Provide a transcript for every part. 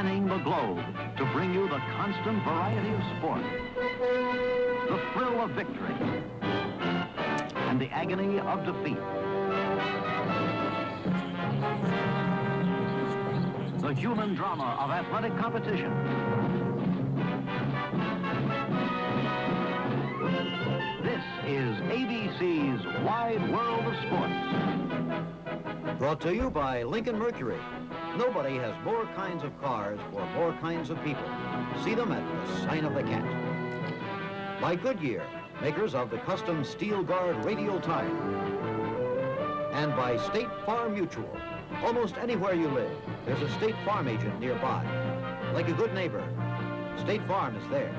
spanning the globe to bring you the constant variety of sport, the thrill of victory, and the agony of defeat. The human drama of athletic competition. This is ABC's Wide World of Sports. Brought to you by Lincoln Mercury. Nobody has more kinds of cars for more kinds of people. See them at the sign of the cat. By Goodyear, makers of the custom Steel Guard radial tire. And by State Farm Mutual. Almost anywhere you live, there's a State Farm agent nearby. Like a good neighbor, State Farm is there.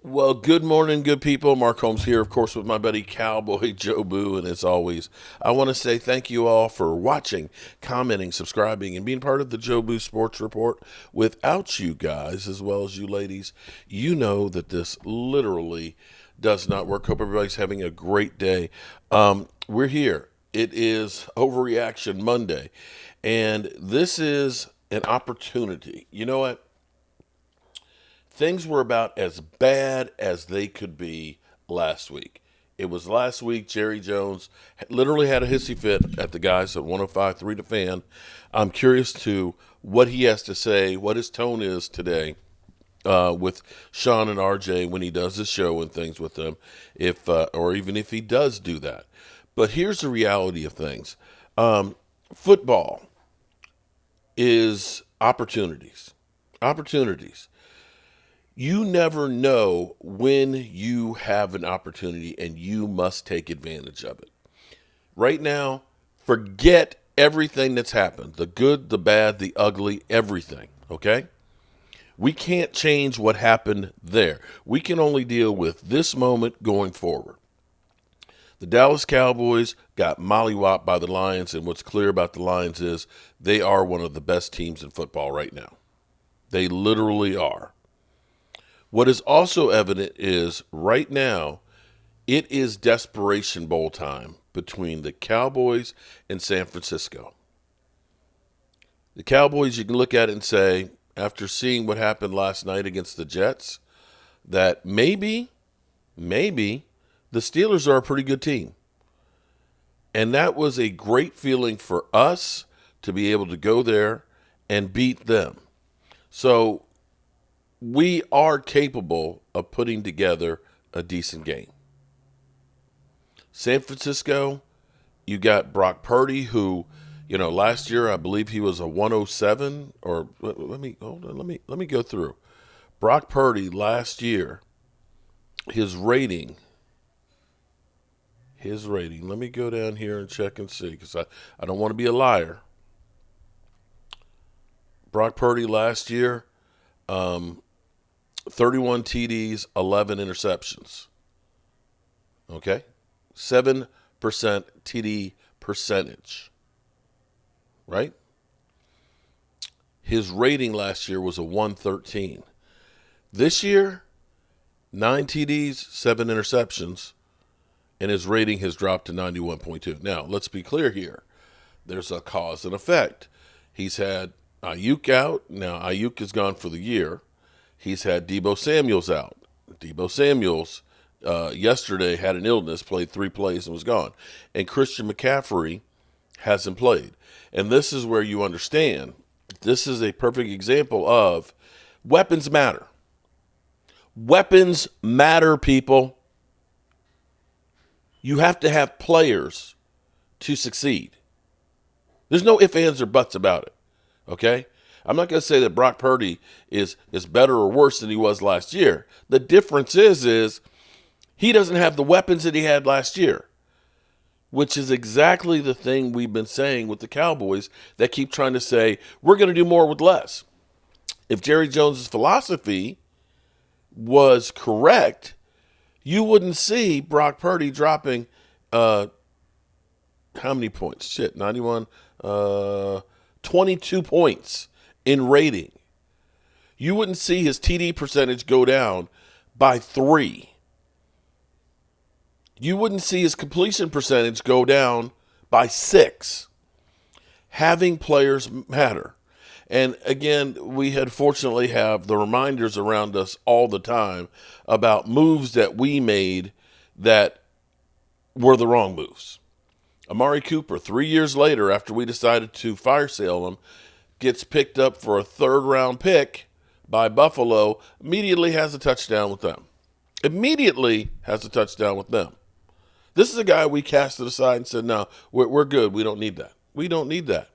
Well, good morning, good people. Mark Holmes here, of course, with my buddy Cowboy Joe Boo. And as always, I want to say thank you all for watching, commenting, subscribing, and being part of the Joe Boo Sports Report. Without you guys, as well as you ladies, you know that this literally does not work. Hope everybody's having a great day. We're here. It is Overreaction Monday, and this is an opportunity. You know what? Things were about as bad as they could be last week. It was last week. Jerry Jones literally had a hissy fit at the guys at 105.3 The Fan. I'm curious to what he has to say, what his tone is today with Sean and RJ when he does his show and things with them, if or even if he does do that. But here's the reality of things. Football is opportunities. Opportunities. You never know when you have an opportunity, and you must take advantage of it. Right now, forget everything that's happened, the good, the bad, the ugly, everything, okay? We can't change what happened there. We can only deal with this moment going forward. The Dallas Cowboys got mollywopped by the Lions, and what's clear about the Lions is they are one of the best teams in football right now. They literally are. What is also evident is right now, it is desperation bowl time between the Cowboys and San Francisco. The Cowboys, you can look at it and say, after seeing what happened last night against the Jets, that maybe the Steelers are a pretty good team. And that was a great feeling for us to be able to go there and beat them. So we are capable of putting together a decent game. San Francisco, you got Brock Purdy, who, last year I believe he was a 107. Or let me go through. Brock Purdy last year, his rating. Let me go down here and check and see, because I don't want to be a liar. Brock Purdy last year, 31 TDs, 11 interceptions. Okay? 7% TD percentage. Right? His rating last year was a 113. This year, 9 TDs, 7 interceptions, and his rating has dropped to 91.2. Now, let's be clear here. There's a cause and effect. He's had Ayuk out. Now, Ayuk is gone for the year. He's had Deebo Samuels out. Deebo Samuels yesterday had an illness, played 3 plays and was gone. And Christian McCaffrey hasn't played. And this is where you understand. This is a perfect example of weapons matter. Weapons matter, people. You have to have players to succeed. There's no ifs, ands, or buts about it. Okay? I'm not going to say that Brock Purdy is better or worse than he was last year. The difference is he doesn't have the weapons that he had last year, which is exactly the thing we've been saying with the Cowboys that keep trying to say, we're going to do more with less. If Jerry Jones' philosophy was correct, you wouldn't see Brock Purdy dropping how many points? 91, 22 points in rating. You wouldn't see his TD percentage go down by 3. You wouldn't see his completion percentage go down by 6. Having players matter. And again, we had fortunately have the reminders around us all the time about moves that we made that were the wrong moves. Amari Cooper, 3 years later, after we decided to fire sale him, gets picked up for a 3rd-round pick by Buffalo, immediately has a touchdown with them. Immediately has a touchdown with them. This is a guy we casted aside and said, no, we're good. We don't need that. We don't need that.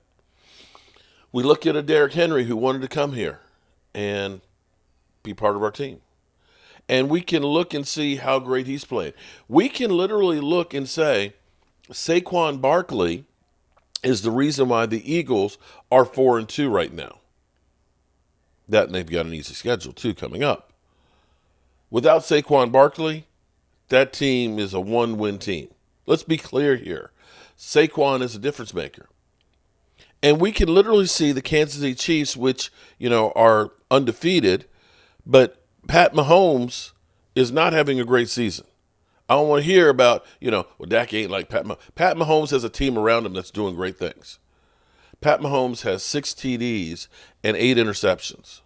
We look at a Derrick Henry who wanted to come here and be part of our team. And we can look and see how great he's played. We can literally look and say, Saquon Barkley is the reason why the Eagles are 4-2 right now. That, and they've got an easy schedule, too, coming up. Without Saquon Barkley, that team is a 1-win team. Let's be clear here. Saquon is a difference maker. And we can literally see the Kansas City Chiefs, which, are undefeated, but Pat Mahomes is not having a great season. I don't want to hear about, well, Dak ain't like Pat Mahomes. Pat Mahomes has a team around him that's doing great things. Pat Mahomes has 6 TDs and 8 interceptions.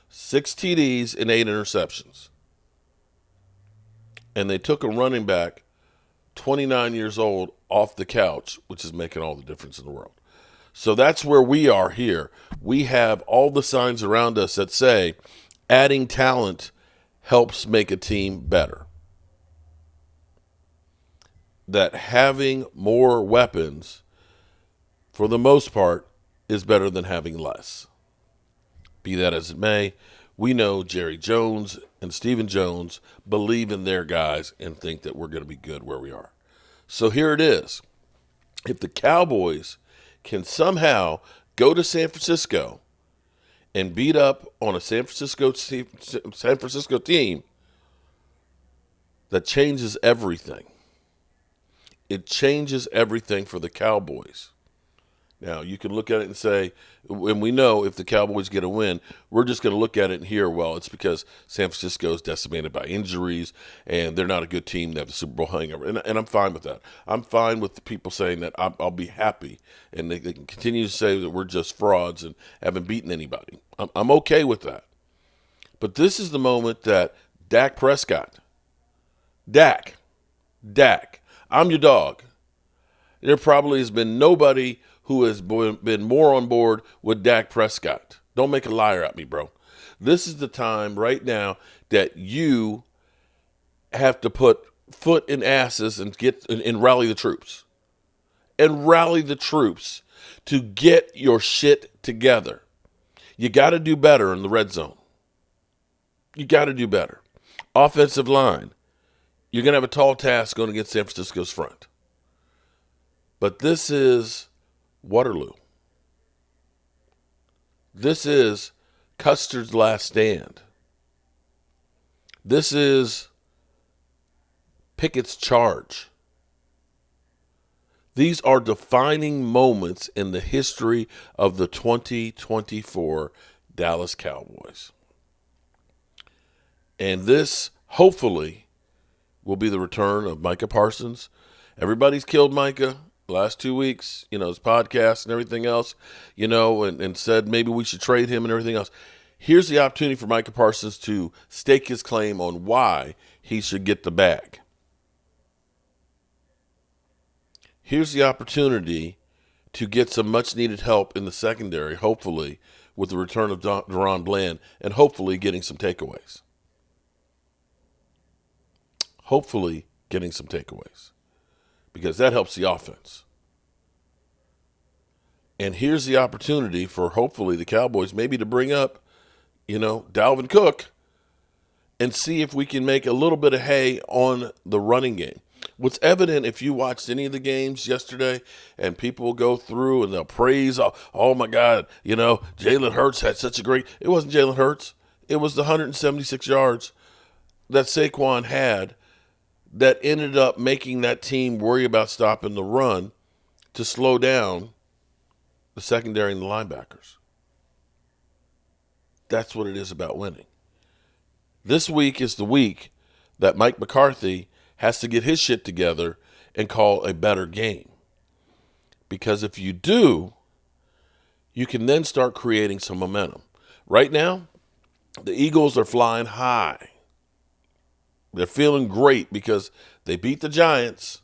6 TDs and 8 interceptions. And they took a running back, 29 years old, off the couch, which is making all the difference in the world. So that's where we are here. We have all the signs around us that say adding talent helps make a team better. That having more weapons, for the most part, is better than having less. Be that as it may, we know Jerry Jones and Stephen Jones believe in their guys and think that we're going to be good where we are. So here it is. If the Cowboys can somehow go to San Francisco and beat up on a San Francisco team, that changes everything. It changes everything for the Cowboys. Now, you can look at it and say, and we know if the Cowboys get a win, we're just going to look at it and hear, well, it's because San Francisco is decimated by injuries and they're not a good team. They have the Super Bowl hangover. And I'm fine with that. I'm fine with the people saying that. I'll be happy. And they can continue to say that we're just frauds and haven't beaten anybody. I'm okay with that. But this is the moment that Dak Prescott, Dak, I'm your dog. There probably has been nobody who has been more on board with Dak Prescott. Don't make a liar out me, bro. This is the time right now that you have to put foot in asses and rally the troops. And rally the troops to get your shit together. You got to do better in the red zone. You got to do better. Offensive line. You're going to have a tall task going against San Francisco's front. But this is Waterloo. This is Custer's last stand. This is Pickett's charge. These are defining moments in the history of the 2024 Dallas Cowboys. And this, hopefully, will be the return of Micah Parsons. Everybody's killed Micah the last 2 weeks, his podcast and everything else, and said maybe we should trade him and everything else. Here's the opportunity for Micah Parsons to stake his claim on why he should get the bag. Here's the opportunity to get some much-needed help in the secondary, hopefully, with the return of Deron Bland, and hopefully getting some takeaways. Hopefully getting some takeaways. Because that helps the offense. And here's the opportunity for, hopefully, the Cowboys maybe to bring up, Dalvin Cook and see if we can make a little bit of hay on the running game. What's evident if you watched any of the games yesterday and people will go through and they'll praise, oh my God, Jalen Hurts had such a great, it wasn't Jalen Hurts. It was the 176 yards that Saquon had that ended up making that team worry about stopping the run to slow down the secondary and the linebackers. That's what it is about winning. This week is the week that Mike McCarthy has to get his shit together and call a better game. Because if you do, you can then start creating some momentum. Right now, the Eagles are flying high. They're feeling great because they beat the Giants.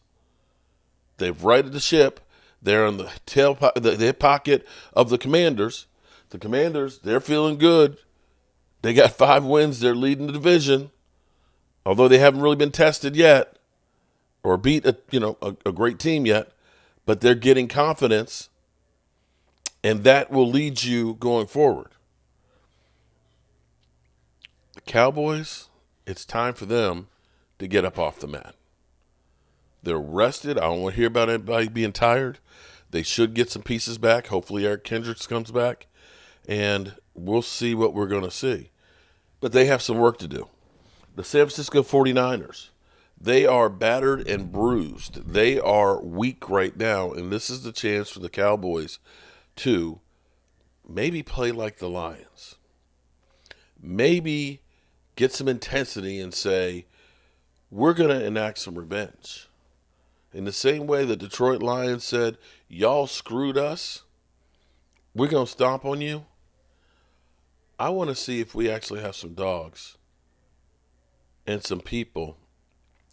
They've righted the ship. They're in the hip pocket of the Commanders. The Commanders, they're feeling good. They got 5 wins. They're leading the division, although they haven't really been tested yet or beat a great team yet. But they're getting confidence, and that will lead you going forward. The Cowboys, it's time for them to get up off the mat. They're rested. I don't want to hear about anybody being tired. They should get some pieces back. Hopefully Eric Kendricks comes back, and we'll see what we're going to see. But they have some work to do. The San Francisco 49ers, they are battered and bruised. They are weak right now, and this is the chance for the Cowboys to maybe play like the Lions. Maybe get some intensity and say, we're going to enact some revenge. In the same way the Detroit Lions said, y'all screwed us, we're going to stomp on you. I want to see if we actually have some dogs and some people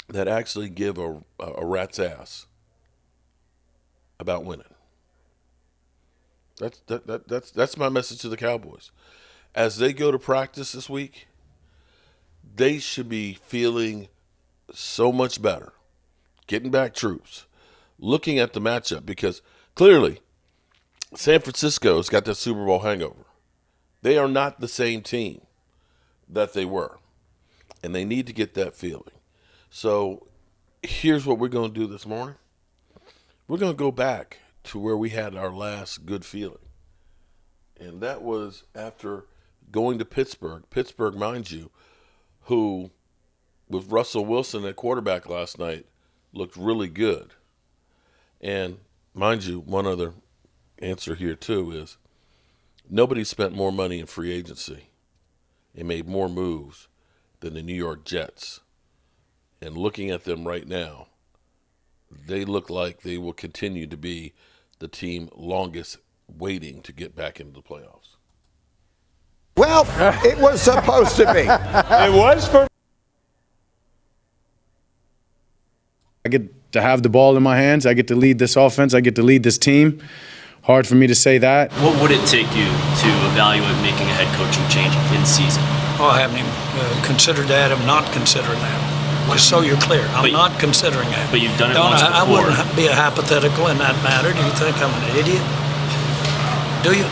that actually give a rat's ass about winning. That's my message to the Cowboys. As they go to practice this week, they should be feeling so much better, getting back troops, looking at the matchup, because clearly San Francisco's got that Super Bowl hangover. They are not the same team that they were, and they need to get that feeling. So here's what we're going to do this morning. We're going to go back to where we had our last good feeling, and that was after going to Pittsburgh. Pittsburgh, mind you, who with Russell Wilson at quarterback last night looked really good. And mind you, one other answer here too is nobody spent more money in free agency and made more moves than the New York Jets. And looking at them right now, they look like they will continue to be the team longest waiting to get back into the playoffs. Well, it was supposed to be. It was for. I get to have the ball in my hands. I get to lead this offense. I get to lead this team. Hard for me to say that. What would it take you to evaluate making a head coaching change in season? Oh, I haven't even considered that. I'm not considering that. Just so you're clear, I'm not considering that. But you've done it once before. I wouldn't be a hypothetical in that matter. Do you think I'm an idiot? Do you?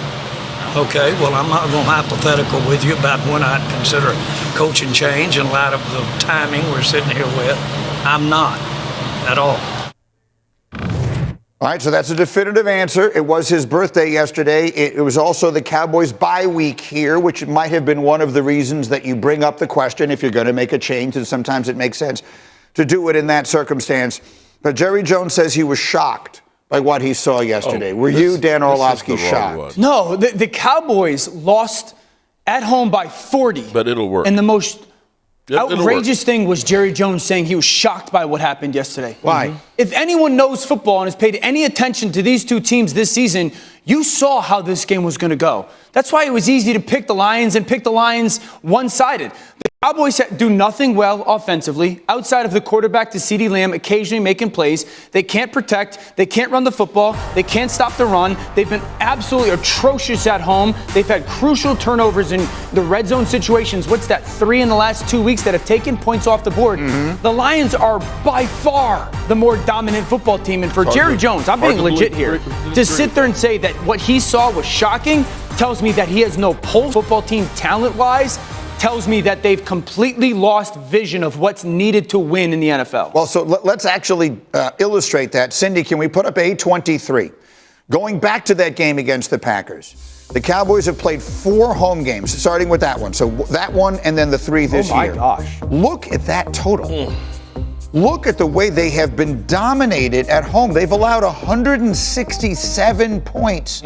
Okay, well, I'm not going hypothetical with you about when I'd consider coaching change in light of the timing we're sitting here with. I'm not at all. All right, so that's a definitive answer. It was his birthday yesterday. It was also the Cowboys' bye week here, which might have been one of the reasons that you bring up the question if you're going to make a change, and sometimes it makes sense to do it in that circumstance. But Jerry Jones says he was shocked by what he saw yesterday. Were you, Dan Orlovsky, shocked? No, the Cowboys lost at home by 40. But it'll work. And the most outrageous thing was Jerry Jones saying he was shocked by what happened yesterday. Why? Mm-hmm. If anyone knows football and has paid any attention to these two teams this season, you saw how this game was going to go. That's why it was easy to pick the Lions and pick the Lions one-sided. The Cowboys do nothing well offensively outside of the quarterback to CeeDee Lamb occasionally making plays. They can't protect. They can't run the football. They can't stop the run. They've been absolutely atrocious at home. They've had crucial turnovers in the red zone situations. What's that, 3 in the last 2 weeks that have taken points off the board? Mm-hmm. The Lions are by far the more dominant football team. And for Jerry Jones, I'm being legit here, to sit there and say that what he saw was shocking tells me that he has no pulse. Football team talent-wise tells me that they've completely lost vision of what's needed to win in the NFL. Well, so let's actually illustrate that. Cindy, can we put up A23? Going back to that game against the Packers, the Cowboys have played 4 home games, starting with that one. So that one and then the 3 this year. Oh, my gosh. Look at that total. Look at the way they have been dominated at home. They've allowed 167 points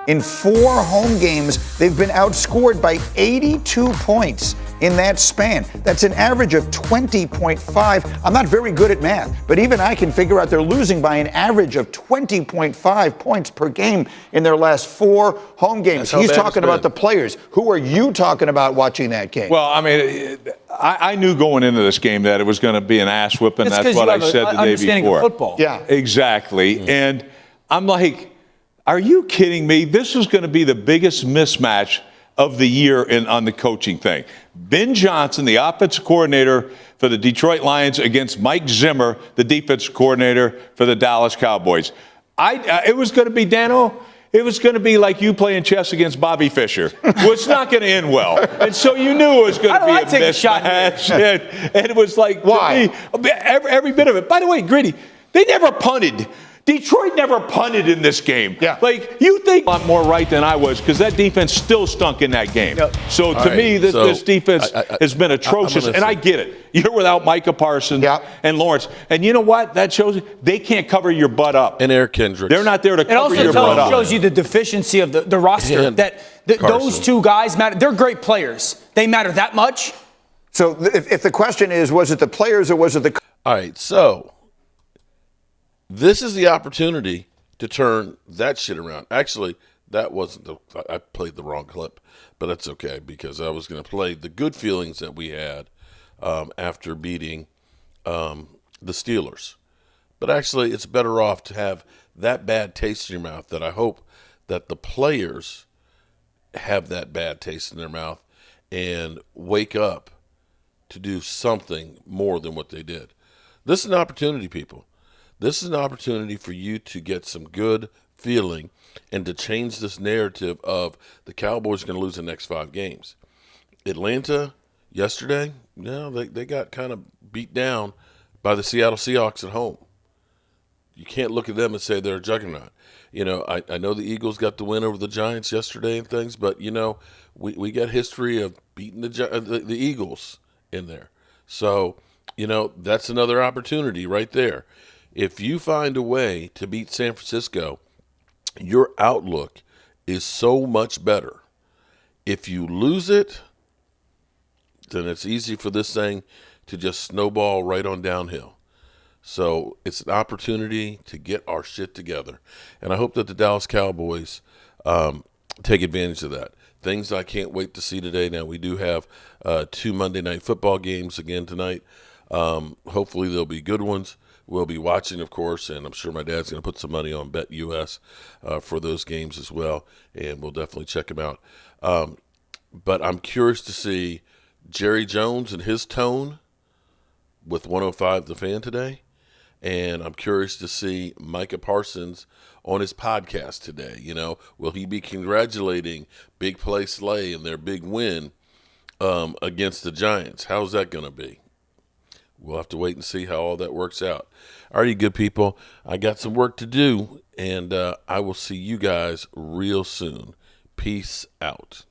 In 4 home games, they've been outscored by 82 points in that span. That's an average of 20.5. I'm not very good at math, but even I can figure out they're losing by an average of 20.5 points per game in their last 4 home games. He's talking about the players. Who are you talking about watching that game? Well, I mean, I knew going into this game that it was going to be an ass whipping. That's what I said the day before. Football. Yeah, exactly. And I'm like, are you kidding me? This is going to be the biggest mismatch of the year on the coaching thing. Ben Johnson, the offensive coordinator for the Detroit Lions, against Mike Zimmer, the defensive coordinator for the Dallas Cowboys. It was going to be, Dano, it was going to be like you playing chess against Bobby Fischer. Well, it's not going to end well. And so you knew it was going to be a mismatch. And it was like, why? Every bit of it. By the way, Gritty, they never punted. Detroit never punted in this game. Yeah. Like, you think I'm more right than I was, because that defense still stunk in that game. Yep. So to me, this defense has been atrocious, and I get it. You're without Micah Parsons and Lawrence. And you know what? That shows you they can't cover your butt up. And Eric Kendricks. They're not there to cover your butt up. It also shows you the deficiency of the roster, that those 2 guys matter. They're great players. They matter that much. So if the question is, was it the players or was it the... All right, so this is the opportunity to turn that shit around. Actually, that wasn't I played the wrong clip, but that's okay, because I was going to play the good feelings that we had after beating the Steelers. But actually, it's better off to have that bad taste in your mouth, that I hope that the players have that bad taste in their mouth and wake up to do something more than what they did. This is an opportunity, people. This is an opportunity for you to get some good feeling and to change this narrative of the Cowboys are going to lose the next 5 games. Atlanta yesterday, they got kind of beat down by the Seattle Seahawks at home. You can't look at them and say they're a juggernaut. You know, I know the Eagles got the win over the Giants yesterday and things, but, you know, we got history of beating the Eagles in there. So, you know, that's another opportunity right there. If you find a way to beat San Francisco, your outlook is so much better. If you lose it, then it's easy for this thing to just snowball right on downhill. So it's an opportunity to get our shit together. And I hope that the Dallas Cowboys take advantage of that. Things I can't wait to see today. Now, we do have 2 Monday Night Football games again tonight. Hopefully they'll be good ones. We'll be watching, of course, and I'm sure my dad's going to put some money on Bet US for those games as well, and we'll definitely check them out. But I'm curious to see Jerry Jones and his tone with 105 The Fan today, and I'm curious to see Micah Parsons on his podcast today. You know, will he be congratulating Big Play Slay and their big win against the Giants? How's that going to be? We'll have to wait and see how all that works out. All right, you good people, I got some work to do, and I will see you guys real soon. Peace out.